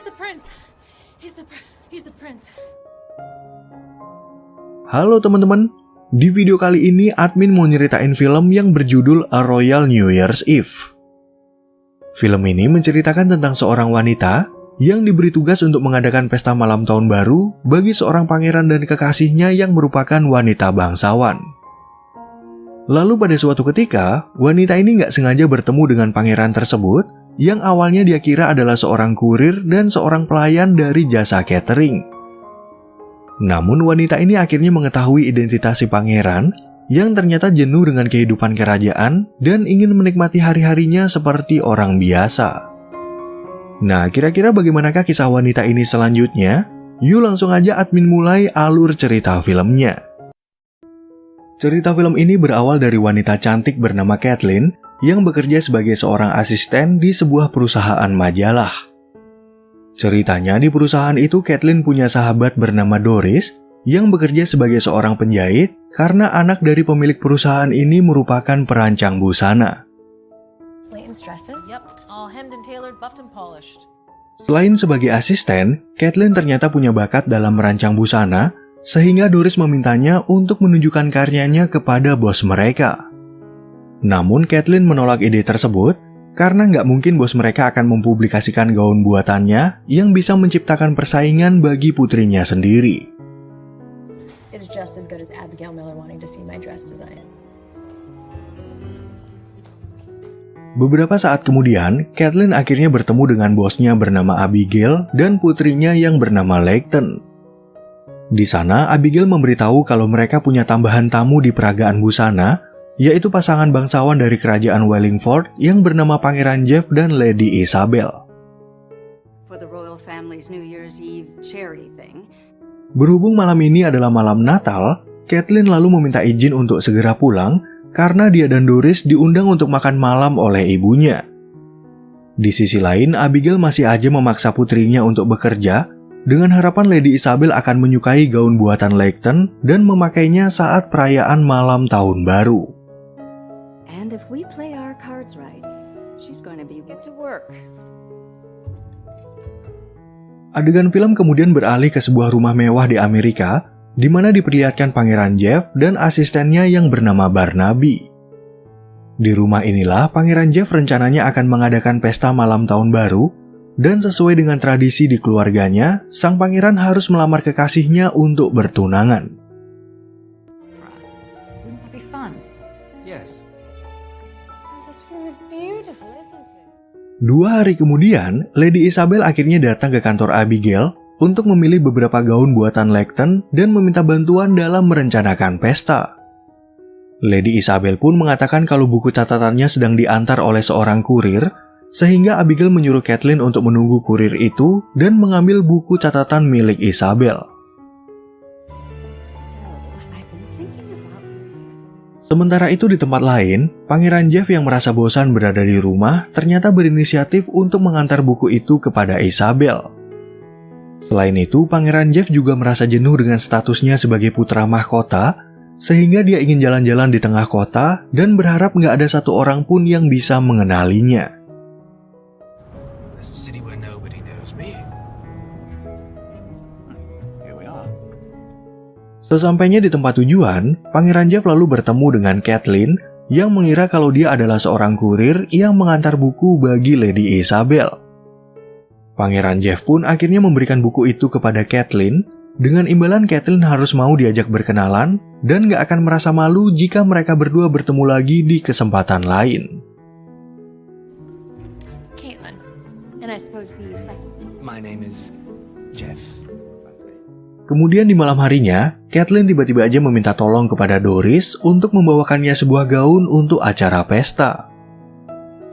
the prince. He's the prince. Halo teman-teman, di video kali ini admin mau nyeritain film yang berjudul A Royal New Year's Eve. Film ini menceritakan tentang seorang wanita yang diberi tugas untuk mengadakan pesta malam tahun baru bagi seorang pangeran dan kekasihnya yang merupakan wanita bangsawan. Lalu pada suatu ketika, wanita ini nggak sengaja bertemu dengan pangeran tersebut yang awalnya dia kira adalah seorang kurir dan seorang pelayan dari jasa catering. Namun wanita ini akhirnya mengetahui identitas si pangeran yang ternyata jenuh dengan kehidupan kerajaan dan ingin menikmati hari-harinya seperti orang biasa. Nah, kira-kira bagaimanakah kisah wanita ini selanjutnya? Yuk langsung aja admin mulai alur cerita filmnya. Cerita film ini berawal dari wanita cantik bernama Caitlin yang bekerja sebagai seorang asisten di sebuah perusahaan majalah. Ceritanya di perusahaan itu Caitlin punya sahabat bernama Doris yang bekerja sebagai seorang penjahit karena anak dari pemilik perusahaan ini merupakan perancang busana. Selain sebagai asisten, Caitlin ternyata punya bakat dalam merancang busana sehingga Doris memintanya untuk menunjukkan karyanya kepada bos mereka. Namun Caitlin menolak ide tersebut karena nggak mungkin bos mereka akan mempublikasikan gaun buatannya yang bisa menciptakan persaingan bagi putrinya sendiri. Beberapa saat kemudian, Caitlin akhirnya bertemu dengan bosnya bernama Abigail dan putrinya yang bernama Leighton. Di sana, Abigail memberitahu kalau mereka punya tambahan tamu di peragaan busana, yaitu pasangan bangsawan dari kerajaan Wallingford yang bernama Pangeran Jeff dan Lady Isabel. Berhubung malam ini adalah malam Natal, Caitlin lalu meminta izin untuk segera pulang karena dia dan Doris diundang untuk makan malam oleh ibunya. Di sisi lain, Abigail masih aja memaksa putrinya untuk bekerja dengan harapan Lady Isabel akan menyukai gaun buatan Leighton dan memakainya saat perayaan malam tahun baru. And if we play our cards right, she's going to get to work. Adegan film kemudian beralih ke sebuah rumah mewah di Amerika, di mana diperlihatkan Pangeran Jeff dan asistennya yang bernama Barnaby. Di rumah inilah Pangeran Jeff rencananya akan mengadakan pesta malam tahun baru, dan sesuai dengan tradisi di keluarganya, sang pangeran harus melamar kekasihnya untuk bertunangan. Wouldn't that be fun? Yes. 2 hari kemudian, Lady Isabel akhirnya datang ke kantor Abigail untuk memilih beberapa gaun buatan Leighton dan meminta bantuan dalam merencanakan pesta. Lady Isabel pun mengatakan kalau buku catatannya sedang diantar oleh seorang kurir, sehingga Abigail menyuruh Caitlin untuk menunggu kurir itu dan mengambil buku catatan milik Isabel. Sementara itu di tempat lain, Pangeran Jeff yang merasa bosan berada di rumah ternyata berinisiatif untuk mengantar buku itu kepada Isabel. Selain itu, Pangeran Jeff juga merasa jenuh dengan statusnya sebagai putra mahkota, sehingga dia ingin jalan-jalan di tengah kota dan berharap nggak ada satu orang pun yang bisa mengenalinya. Sesampainya di tempat tujuan, Pangeran Jeff lalu bertemu dengan Caitlin yang mengira kalau dia adalah seorang kurir yang mengantar buku bagi Lady Isabel. Pangeran Jeff pun akhirnya memberikan buku itu kepada Caitlin dengan imbalan Caitlin harus mau diajak berkenalan dan gak akan merasa malu jika mereka berdua bertemu lagi di kesempatan lain. Caitlin, and I suppose the second. My name is Jeff. Kemudian di malam harinya, Caitlin tiba-tiba aja meminta tolong kepada Doris untuk membawakannya sebuah gaun untuk acara pesta.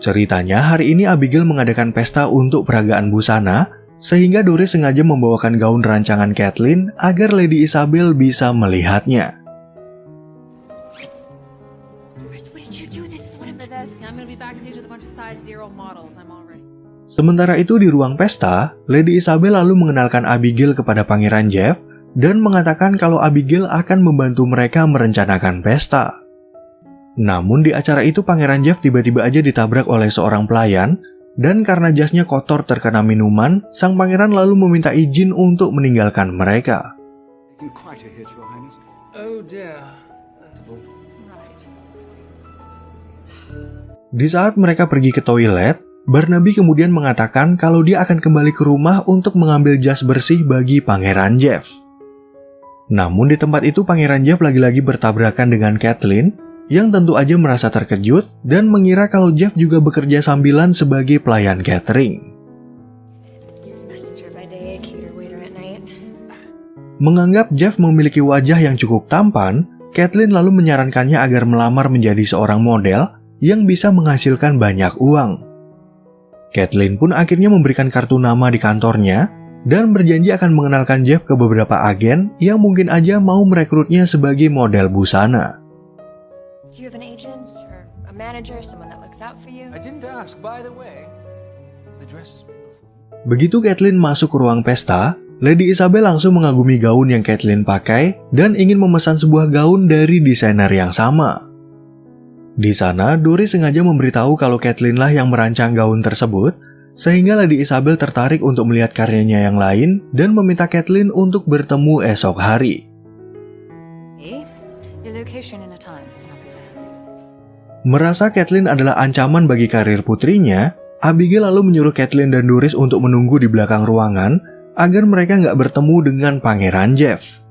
Ceritanya hari ini Abigail mengadakan pesta untuk peragaan busana, sehingga Doris sengaja membawakan gaun rancangan Caitlin agar Lady Isabel bisa melihatnya. Sementara itu di ruang pesta, Lady Isabel lalu mengenalkan Abigail kepada Pangeran Jeff dan mengatakan kalau Abigail akan membantu mereka merencanakan pesta. Namun di acara itu Pangeran Jeff tiba-tiba aja ditabrak oleh seorang pelayan dan karena jasnya kotor terkena minuman, sang pangeran lalu meminta izin untuk meninggalkan mereka. Quite a hit, Your Highness. Oh dear. Right. Di saat mereka pergi ke toilet, Barnaby kemudian mengatakan kalau dia akan kembali ke rumah untuk mengambil jas bersih bagi Pangeran Jeff. Namun di tempat itu Pangeran Jeff lagi-lagi bertabrakan dengan Catelyn, yang tentu aja merasa terkejut dan mengira kalau Jeff juga bekerja sambilan sebagai pelayan catering. Messenger by day, cater waiter at night. Menganggap Jeff memiliki wajah yang cukup tampan, Catelyn lalu menyarankannya agar melamar menjadi seorang model yang bisa menghasilkan banyak uang. Catelyn pun akhirnya memberikan kartu nama di kantornya dan berjanji akan mengenalkan Jeff ke beberapa agen yang mungkin aja mau merekrutnya sebagai model busana. Do you have an agent or a manager, someone that looks out for you? I didn't ask, by the way. The dress has been before. Begitu Catelyn masuk ke ruang pesta, Lady Isabel langsung mengagumi gaun yang Catelyn pakai dan ingin memesan sebuah gaun dari desainer yang sama. Di sana, Doris sengaja memberitahu kalau Catelyn lah yang merancang gaun tersebut, sehingga Lady Isabel tertarik untuk melihat karyanya yang lain dan meminta Catelyn untuk bertemu esok hari. Your location in a time. Merasa Catelyn adalah ancaman bagi karir putrinya, Abigail lalu menyuruh Catelyn dan Doris untuk menunggu di belakang ruangan agar mereka nggak bertemu dengan Pangeran Jeff.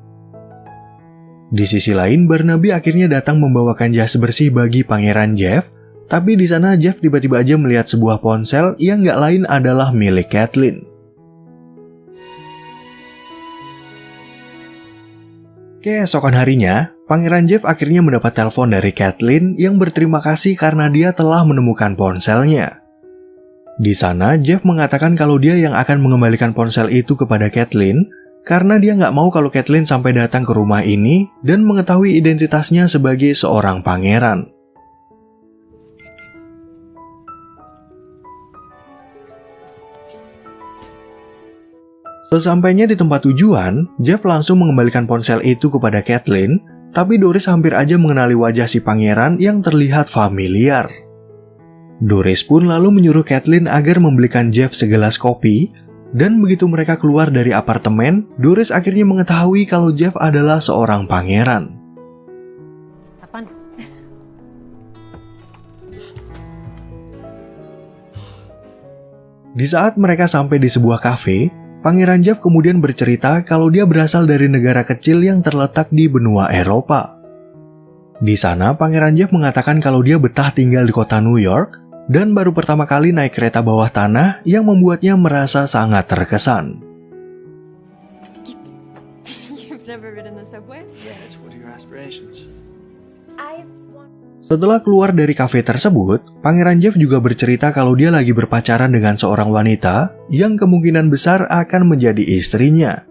Di sisi lain, Barnaby akhirnya datang membawakan jas bersih bagi Pangeran Jeff, tapi di sana Jeff tiba-tiba aja melihat sebuah ponsel yang nggak lain adalah milik Catelyn. Keesokan harinya, Pangeran Jeff akhirnya mendapat telepon dari Catelyn yang berterima kasih karena dia telah menemukan ponselnya. Di sana, Jeff mengatakan kalau dia yang akan mengembalikan ponsel itu kepada Catelyn karena dia nggak mau kalau Catelyn sampai datang ke rumah ini dan mengetahui identitasnya sebagai seorang pangeran. Sesampainya di tempat tujuan, Jeff langsung mengembalikan ponsel itu kepada Catelyn, tapi Doris hampir aja mengenali wajah si pangeran yang terlihat familiar. Doris pun lalu menyuruh Catelyn agar membelikan Jeff segelas kopi, dan begitu mereka keluar dari apartemen, Doris akhirnya mengetahui kalau Jeff adalah seorang pangeran. Have fun. Di saat mereka sampai di sebuah kafe, Pangeran Jeff kemudian bercerita kalau dia berasal dari negara kecil yang terletak di benua Eropa. Di sana, Pangeran Jeff mengatakan kalau dia betah tinggal di kota New York dan baru pertama kali naik kereta bawah tanah yang membuatnya merasa sangat terkesan. You've never ridden the subway? Yeah, it's what are your aspirations? I want... Setelah keluar dari kafe tersebut, Pangeran Jeff juga bercerita kalau dia lagi berpacaran dengan seorang wanita yang kemungkinan besar akan menjadi istrinya.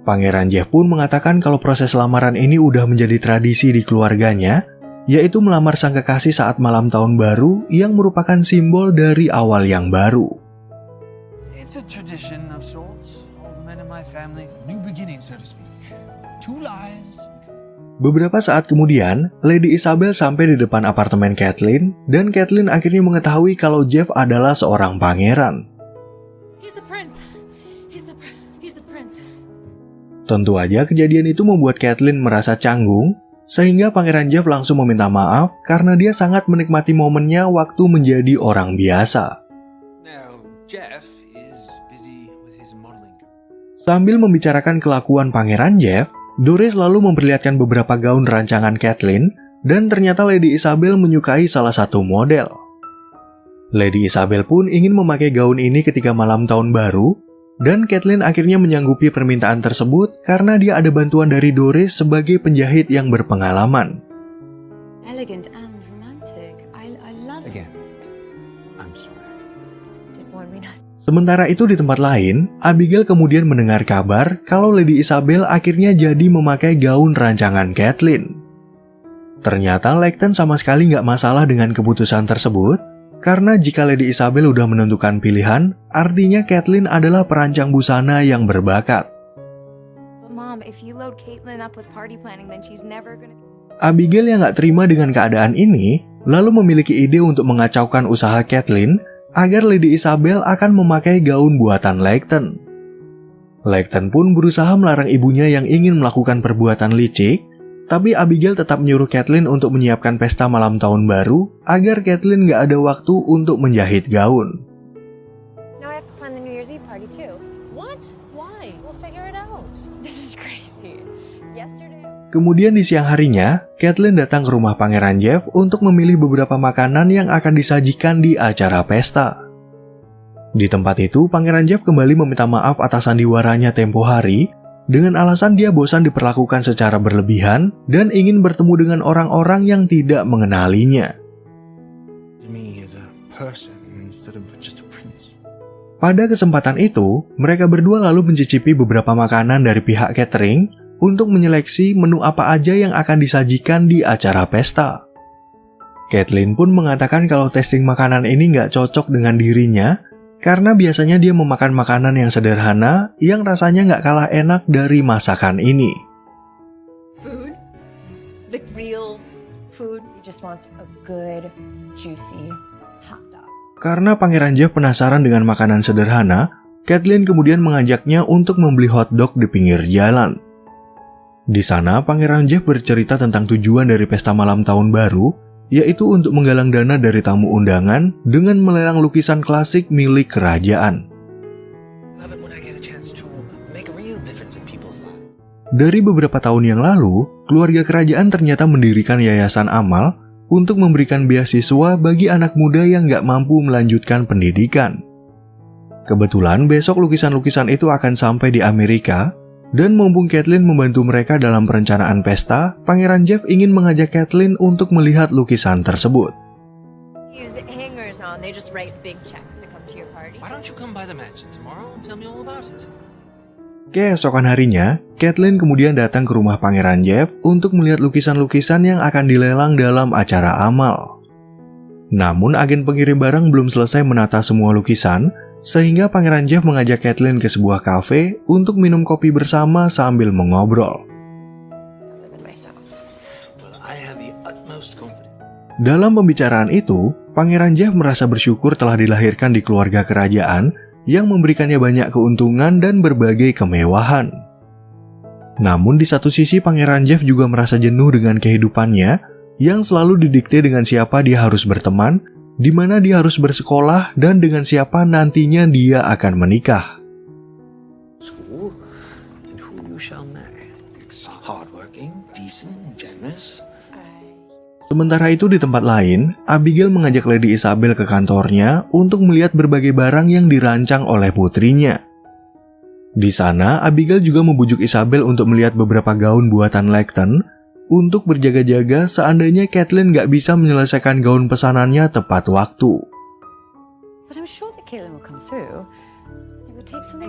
Pangeran Jeff pun mengatakan kalau proses lamaran ini udah menjadi tradisi di keluarganya, yaitu melamar sang kekasih saat malam tahun baru yang merupakan simbol dari awal yang baru. It's a tradition of sorts. All the men in my family, new beginning, so to speak. 2 lives. Beberapa saat kemudian, Lady Isabel sampai di depan apartemen Catelyn, dan Catelyn akhirnya mengetahui kalau Jeff adalah seorang pangeran. He's the prince. He's the prince. Tentu aja kejadian itu membuat Catelyn merasa canggung, sehingga Pangeran Jeff langsung meminta maaf karena dia sangat menikmati momennya waktu menjadi orang biasa. Now, Jeff is busy with his modeling. Sambil membicarakan kelakuan Pangeran Jeff, Doris lalu memperlihatkan beberapa gaun rancangan Catelyn, dan ternyata Lady Isabel menyukai salah satu model. Lady Isabel pun ingin memakai gaun ini ketika malam tahun baru, dan Catelyn akhirnya menyanggupi permintaan tersebut karena dia ada bantuan dari Doris sebagai penjahit yang berpengalaman. Elegant and romantic. I love it. Again, I'm sorry. Didn't warn me not. Sementara itu di tempat lain, Abigail kemudian mendengar kabar kalau Lady Isabel akhirnya jadi memakai gaun rancangan Catelyn. Ternyata Leighton sama sekali nggak masalah dengan keputusan tersebut, karena jika Lady Isabel udah menentukan pilihan, artinya Catelyn adalah perancang busana yang berbakat. But Mom, if you load Caitlyn up with party planning, then she's never gonna... Abigail yang nggak terima dengan keadaan ini, lalu memiliki ide untuk mengacaukan usaha Catelyn agar Lady Isabel akan memakai gaun buatan Leighton. Leighton pun berusaha melarang ibunya yang ingin melakukan perbuatan licik, tapi Abigail tetap menyuruh Caitlin untuk menyiapkan pesta malam tahun baru agar Caitlin gak ada waktu untuk menjahit gaun. Now I have to plan the New Year's Eve party too. What? Why? We'll figure it out. This is crazy. Yesterday. Kemudian di siang harinya, Caitlin datang ke rumah Pangeran Jeff untuk memilih beberapa makanan yang akan disajikan di acara pesta. Di tempat itu, Pangeran Jeff kembali meminta maaf atas sandiwaranya tempo hari dengan alasan dia bosan diperlakukan secara berlebihan dan ingin bertemu dengan orang-orang yang tidak mengenalinya. Pada kesempatan itu, mereka berdua lalu mencicipi beberapa makanan dari pihak catering untuk menyeleksi menu apa aja yang akan disajikan di acara pesta. Caitlin pun mengatakan kalau testing makanan ini nggak cocok dengan dirinya karena biasanya dia memakan makanan yang sederhana yang rasanya nggak kalah enak dari masakan ini. Food? The real food? He just wants a good, juicy hot dog. Karena Pangeran Jeff penasaran dengan makanan sederhana, Caitlin kemudian mengajaknya untuk membeli hotdog di pinggir jalan. Di sana, Pangeran Jeff bercerita tentang tujuan dari pesta malam tahun baru, yaitu untuk menggalang dana dari tamu undangan dengan melelang lukisan klasik milik kerajaan. Dari beberapa tahun yang lalu, keluarga kerajaan ternyata mendirikan yayasan amal untuk memberikan beasiswa bagi anak muda yang nggak mampu melanjutkan pendidikan. Kebetulan besok lukisan-lukisan itu akan sampai di Amerika, dan mumpung Caitlin membantu mereka dalam perencanaan pesta, Pangeran Jeff ingin mengajak Caitlin untuk melihat lukisan tersebut. These hangers on, they just write big checks to come to your party. Why don't you come by the mansion tomorrow and tell me all about it? Keesokan harinya, Caitlin kemudian datang ke rumah Pangeran Jeff untuk melihat lukisan-lukisan yang akan dilelang dalam acara amal. Namun agen pengirim barang belum selesai menata semua lukisan, sehingga Pangeran Jeff mengajak Caitlin ke sebuah kafe untuk minum kopi bersama sambil mengobrol. Dalam pembicaraan itu, Pangeran Jeff merasa bersyukur telah dilahirkan di keluarga kerajaan yang memberikannya banyak keuntungan dan berbagai kemewahan. Namun di satu sisi Pangeran Jeff juga merasa jenuh dengan kehidupannya yang selalu didikte dengan siapa dia harus berteman, di mana dia harus bersekolah dan dengan siapa nantinya dia akan menikah. Sementara itu di tempat lain, Abigail mengajak Lady Isabel ke kantornya untuk melihat berbagai barang yang dirancang oleh putrinya. Di sana, Abigail juga membujuk Isabel untuk melihat beberapa gaun buatan Leighton untuk berjaga-jaga seandainya Caitlin nggak bisa menyelesaikan gaun pesanannya tepat waktu. But I'm sure that Caitlin will come through. It would take some...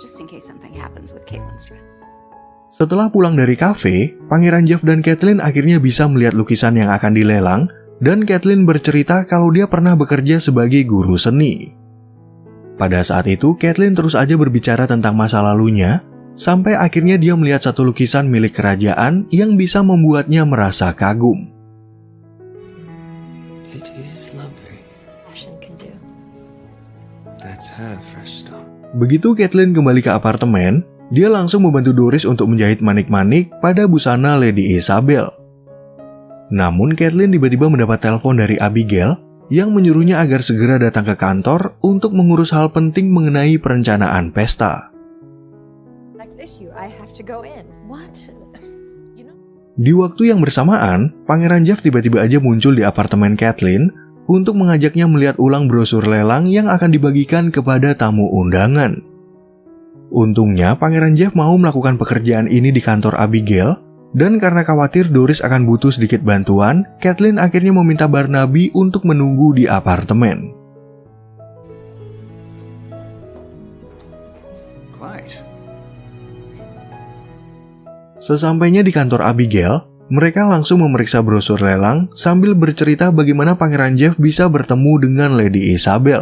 just in case something happens with Caitlin's dress. Setelah pulang dari kafe, Pangeran Jeff dan Caitlin akhirnya bisa melihat lukisan yang akan dilelang, dan Caitlin bercerita kalau dia pernah bekerja sebagai guru seni. Pada saat itu, Caitlin terus aja berbicara tentang masa lalunya, sampai akhirnya dia melihat satu lukisan milik kerajaan yang bisa membuatnya merasa kagum. It is lovely. Fashion can do. That's her fresh start. Begitu Caitlin kembali ke apartemen, dia langsung membantu Doris untuk menjahit manik-manik pada busana Lady Isabel. Namun Caitlin tiba-tiba mendapat telepon dari Abigail yang menyuruhnya agar segera datang ke kantor untuk mengurus hal penting mengenai perencanaan pesta. Issue, I have to go in. What? Di waktu yang bersamaan, Pangeran Jeff tiba-tiba aja muncul di apartemen Caitlin untuk mengajaknya melihat ulang brosur lelang yang akan dibagikan kepada tamu undangan. Untungnya, Pangeran Jeff mau melakukan pekerjaan ini di kantor Abigail, dan karena khawatir Doris akan butuh sedikit bantuan, Caitlin akhirnya meminta Barnaby untuk menunggu di apartemen. Sesampainya di kantor Abigail, mereka langsung memeriksa brosur lelang sambil bercerita bagaimana Pangeran Jeff bisa bertemu dengan Lady Isabel.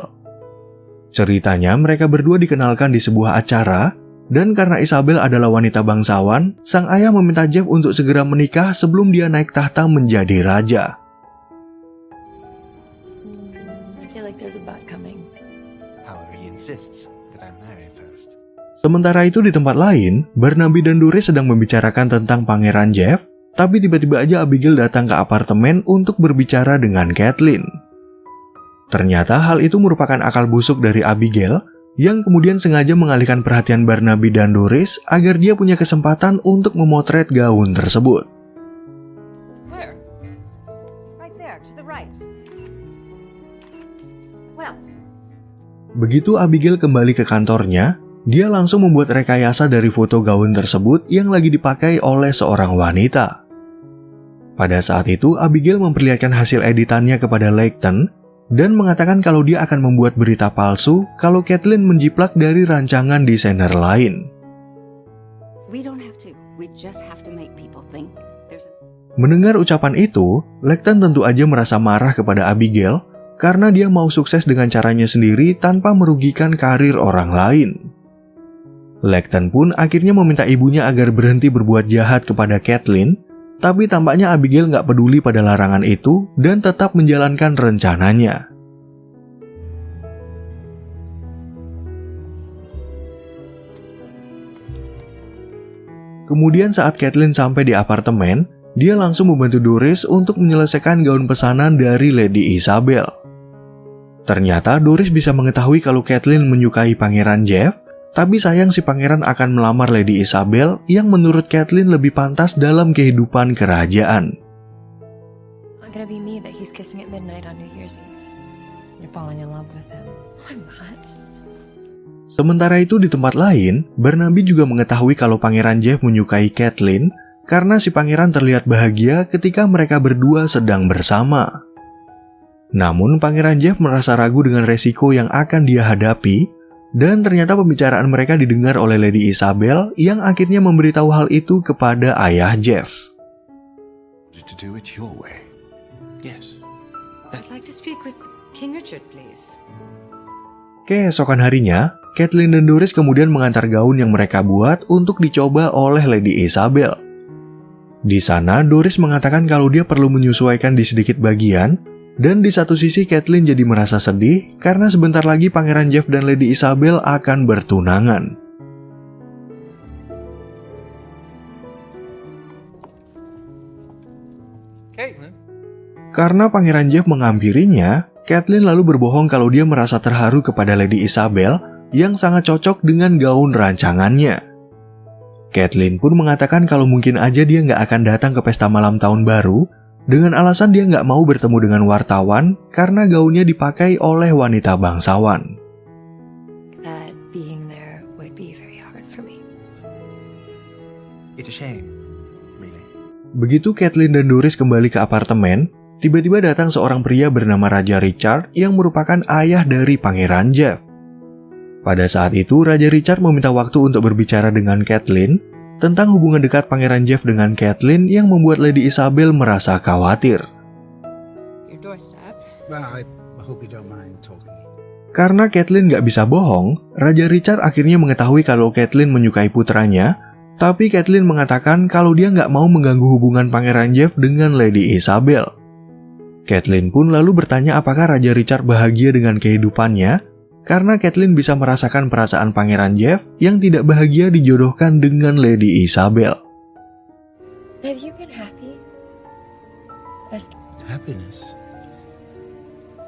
Ceritanya mereka berdua dikenalkan di sebuah acara, dan karena Isabel adalah wanita bangsawan, sang ayah meminta Jeff untuk segera menikah sebelum dia naik tahta menjadi raja. I feel like there's a about coming. However, he insists that I marry first. Sementara itu di tempat lain, Barnaby dan Doris sedang membicarakan tentang Pangeran Jeff, tapi tiba-tiba aja Abigail datang ke apartemen untuk berbicara dengan Caitlin. Ternyata hal itu merupakan akal busuk dari Abigail yang kemudian sengaja mengalihkan perhatian Barnaby dan Doris agar dia punya kesempatan untuk memotret gaun tersebut. Where? Right there, to the right. Well, Begitu Abigail kembali ke kantornya, dia langsung membuat rekayasa dari foto gaun tersebut yang lagi dipakai oleh seorang wanita. Pada saat itu, Abigail memperlihatkan hasil editannya kepada Leighton dan mengatakan kalau dia akan membuat berita palsu kalau Caitlin menjiplak dari rancangan desainer lain. we don't have to. We just have to make people think there's a... Mendengar ucapan itu, Leighton tentu aja merasa marah kepada Abigail karena dia mau sukses dengan caranya sendiri tanpa merugikan karir orang lain. Leighton pun akhirnya meminta ibunya agar berhenti berbuat jahat kepada Caitlin, tapi tampaknya Abigail nggak peduli pada larangan itu dan tetap menjalankan rencananya. Kemudian saat Caitlin sampai di apartemen, dia langsung membantu Doris untuk menyelesaikan gaun pesanan dari Lady Isabel. Ternyata Doris bisa mengetahui kalau Caitlin menyukai Pangeran Jeff, tapi sayang si pangeran akan melamar Lady Isabel yang menurut Caitlin lebih pantas dalam kehidupan kerajaan. Not gonna be me that he's kissing at midnight on New Year's Eve. You're falling in love with him. I'm not. Sementara itu di tempat lain, Barnaby juga mengetahui kalau Pangeran Jeff menyukai Caitlin karena si pangeran terlihat bahagia ketika mereka berdua sedang bersama. Namun Pangeran Jeff merasa ragu dengan resiko yang akan dia hadapi, dan ternyata pembicaraan mereka didengar oleh Lady Isabel yang akhirnya memberitahu hal itu kepada ayah Jeff. To do it your way. Yes. I'd like to speak with King Richard, please. Keesokan harinya, Caitlin dan Doris kemudian mengantar gaun yang mereka buat untuk dicoba oleh Lady Isabel. Di sana, Doris mengatakan kalau dia perlu menyesuaikan di sedikit bagian, dan di satu sisi Caitlin jadi merasa sedih karena sebentar lagi Pangeran Jeff dan Lady Isabel akan bertunangan. Caitlin? Karena Pangeran Jeff menghampirinya, Caitlin lalu berbohong kalau dia merasa terharu kepada Lady Isabel yang sangat cocok dengan gaun rancangannya. Caitlin pun mengatakan kalau mungkin aja dia nggak akan datang ke pesta malam tahun baru dengan alasan dia nggak mau bertemu dengan wartawan karena gaunnya dipakai oleh wanita bangsawan. That being there would be very hard for me. It's a shame, really. Begitu Caitlin dan Doris kembali ke apartemen, tiba-tiba datang seorang pria bernama Raja Richard yang merupakan ayah dari Pangeran Jeff. Pada saat itu, Raja Richard meminta waktu untuk berbicara dengan Caitlin tentang hubungan dekat Pangeran Jeff dengan Caitlin yang membuat Lady Isabel merasa khawatir. Your doorstep. Well, I hope you don't mind talking. Karena Caitlin nggak bisa bohong, Raja Richard akhirnya mengetahui kalau Caitlin menyukai putranya, tapi Caitlin mengatakan kalau dia nggak mau mengganggu hubungan Pangeran Jeff dengan Lady Isabel. Caitlin pun lalu bertanya apakah Raja Richard bahagia dengan kehidupannya, karena Caitlin bisa merasakan perasaan Pangeran Jeff yang tidak bahagia dijodohkan dengan Lady Isabel. Have you been happy? Happiness.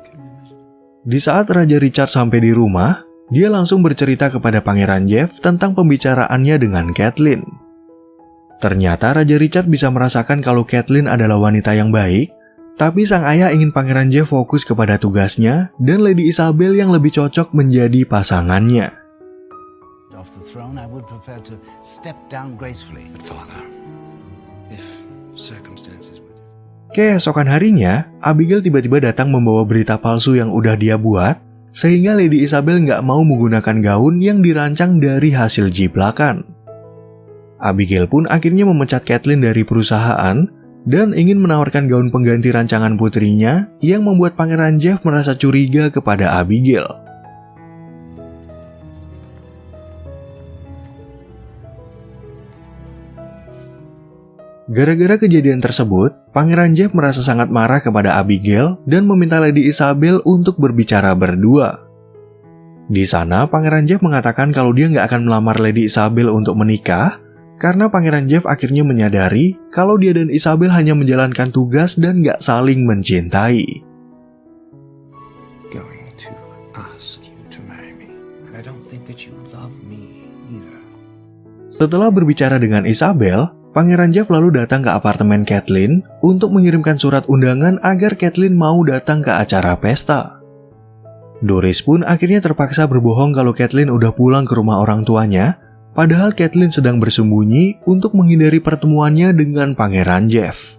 Can you imagine? Di saat Raja Richard sampai di rumah, dia langsung bercerita kepada Pangeran Jeff tentang pembicaraannya dengan Caitlin. Ternyata Raja Richard bisa merasakan kalau Caitlin adalah wanita yang baik, tapi sang ayah ingin Pangeran Jeff fokus kepada tugasnya dan Lady Isabel yang lebih cocok menjadi pasangannya. Off the throne, I would prefer to step down gracefully. But father, if circumstances were different. Keesokan harinya, Abigail tiba-tiba datang membawa berita palsu yang udah dia buat, sehingga Lady Isabel nggak mau menggunakan gaun yang dirancang dari hasil jiplakan. Abigail pun akhirnya memecat Caitlin dari perusahaan dan ingin menawarkan gaun pengganti rancangan putrinya yang membuat Pangeran Jeff merasa curiga kepada Abigail. Gara-gara kejadian tersebut, Pangeran Jeff merasa sangat marah kepada Abigail dan meminta Lady Isabel untuk berbicara berdua. Di sana, Pangeran Jeff mengatakan kalau dia nggak akan melamar Lady Isabel untuk menikah, karena Pangeran Jeff akhirnya menyadari kalau dia dan Isabel hanya menjalankan tugas dan nggak saling mencintai. Going to ask you to marry me, and I don't think that you love me either. Setelah berbicara dengan Isabel, Pangeran Jeff lalu datang ke apartemen Catelyn untuk mengirimkan surat undangan agar Catelyn mau datang ke acara pesta. Doris pun akhirnya terpaksa berbohong kalau Catelyn udah pulang ke rumah orang tuanya, padahal Catelyn sedang bersembunyi untuk menghindari pertemuannya dengan Pangeran Jeff.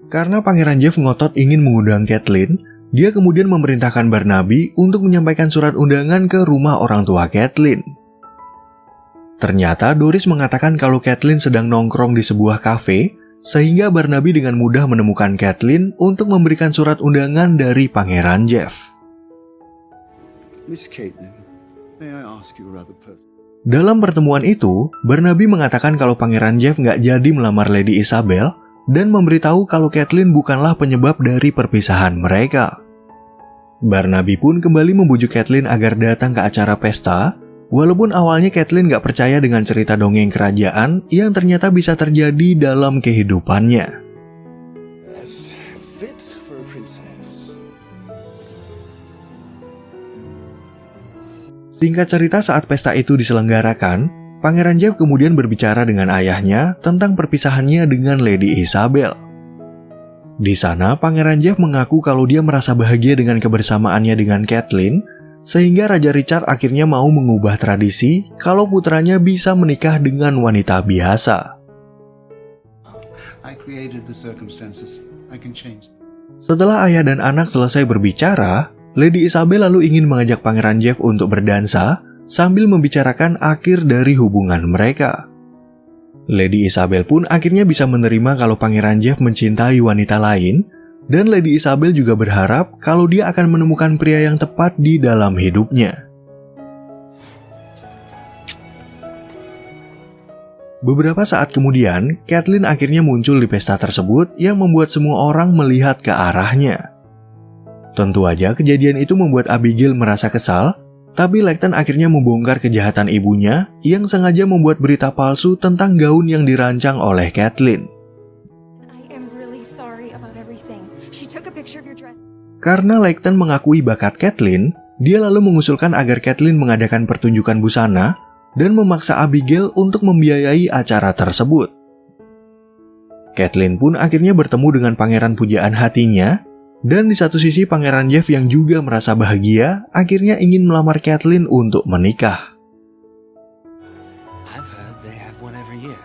Karena Pangeran Jeff ngotot ingin mengundang Catelyn, dia kemudian memerintahkan Barnaby untuk menyampaikan surat undangan ke rumah orang tua Catelyn. Ternyata Doris mengatakan kalau Catelyn sedang nongkrong di sebuah kafe, sehingga Barnaby dengan mudah menemukan Catelyn untuk memberikan surat undangan dari Pangeran Jeff. Miss Caitlin, may I ask you a rather personal? Dalam pertemuan itu, Barnaby mengatakan kalau Pangeran Jeff nggak jadi melamar Lady Isabel dan memberitahu kalau Catelyn bukanlah penyebab dari perpisahan mereka. Barnaby pun kembali membujuk Catelyn agar datang ke acara pesta, walaupun awalnya Catelyn gak percaya dengan cerita dongeng kerajaan yang ternyata bisa terjadi dalam kehidupannya. As fit for a princess. Singkat cerita, saat pesta itu diselenggarakan, Pangeran Jeff kemudian berbicara dengan ayahnya tentang perpisahannya dengan Lady Isabel. Di sana, Pangeran Jeff mengaku kalau dia merasa bahagia dengan kebersamaannya dengan Catelyn, sehingga Raja Richard akhirnya mau mengubah tradisi kalau putranya bisa menikah dengan wanita biasa. I created the circumstances. I can change them. Setelah ayah dan anak selesai berbicara, Lady Isabel lalu ingin mengajak Pangeran Jeff untuk berdansa sambil membicarakan akhir dari hubungan mereka. Lady Isabel pun akhirnya bisa menerima kalau Pangeran Jeff mencintai wanita lain, dan Lady Isabel juga berharap kalau dia akan menemukan pria yang tepat di dalam hidupnya. Beberapa saat kemudian, Catelyn akhirnya muncul di pesta tersebut yang membuat semua orang melihat ke arahnya. Tentu aja kejadian itu membuat Abigail merasa kesal, tapi Lacton akhirnya membongkar kejahatan ibunya yang sengaja membuat berita palsu tentang gaun yang dirancang oleh Catelyn. Karena Lacton mengakui bakat Catelyn, dia lalu mengusulkan agar Catelyn mengadakan pertunjukan busana dan memaksa Abigail untuk membiayai acara tersebut. Catelyn pun akhirnya bertemu dengan pangeran pujaan hatinya, dan di satu sisi Pangeran Jeff yang juga merasa bahagia akhirnya ingin melamar Catelyn untuk menikah. I've heard they have one every year.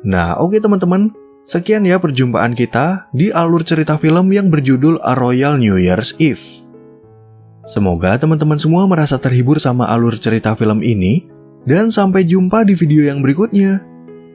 Nah, oke teman-teman, sekian ya perjumpaan kita di alur cerita film yang berjudul A Royal New Year's Eve. Semoga teman-teman semua merasa terhibur sama alur cerita film ini, dan sampai jumpa di video yang berikutnya.